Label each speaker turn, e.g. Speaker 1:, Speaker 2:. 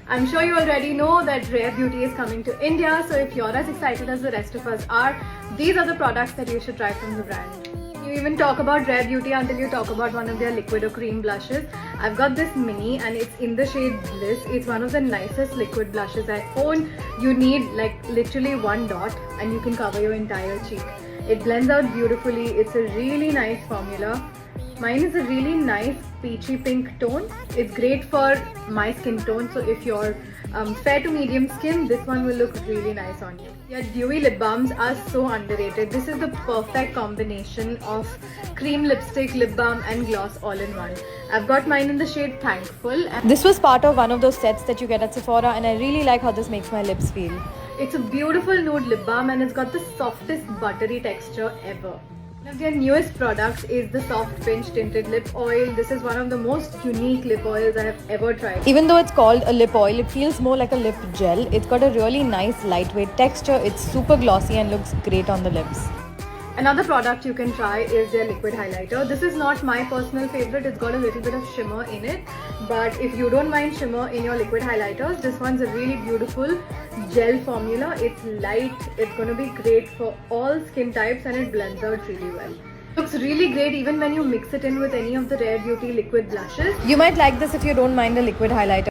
Speaker 1: I'm sure you already know that Rare Beauty is coming to India, so if you're as excited as the rest of us are, these are the products that you should try from the brand. You even talk about Rare Beauty until you talk about one of their liquid or cream blushes. I've got this mini and it's in the shade Bliss. It's one of the nicest liquid blushes I own. You need like literally one dot and you can cover your entire cheek. It blends out beautifully. It's a really nice formula. Mine is a really nice peachy pink tone. It's great for my skin tone, so if you're fair to medium skin, this one will look really nice on you. Yeah, dewy lip balms are so underrated. This is the perfect combination of cream lipstick, lip balm and gloss all in one. I've got mine in the shade Thankful.
Speaker 2: This was part of one of those sets that you get at Sephora, and I really like how this makes my lips feel.
Speaker 1: It's a beautiful nude lip balm and it's got the softest buttery texture ever. One of their newest products is the Soft Pinch Tinted Lip Oil. This is one of the most unique lip oils I have ever tried.
Speaker 2: Even though it's called a lip oil, it feels more like a lip gel. It's got a really nice lightweight texture. It's super glossy and looks great on the lips.
Speaker 1: Another product you can try is their liquid highlighter. This is not my personal favorite. It's got a little bit of shimmer in it. But if you don't mind shimmer in your liquid highlighters, this one's a really beautiful gel formula. It's light. It's going to be great for all skin types and it blends out really well. Looks really great even when you mix it in with any of the Rare Beauty liquid blushes.
Speaker 2: You might like this if you don't mind a liquid highlighter.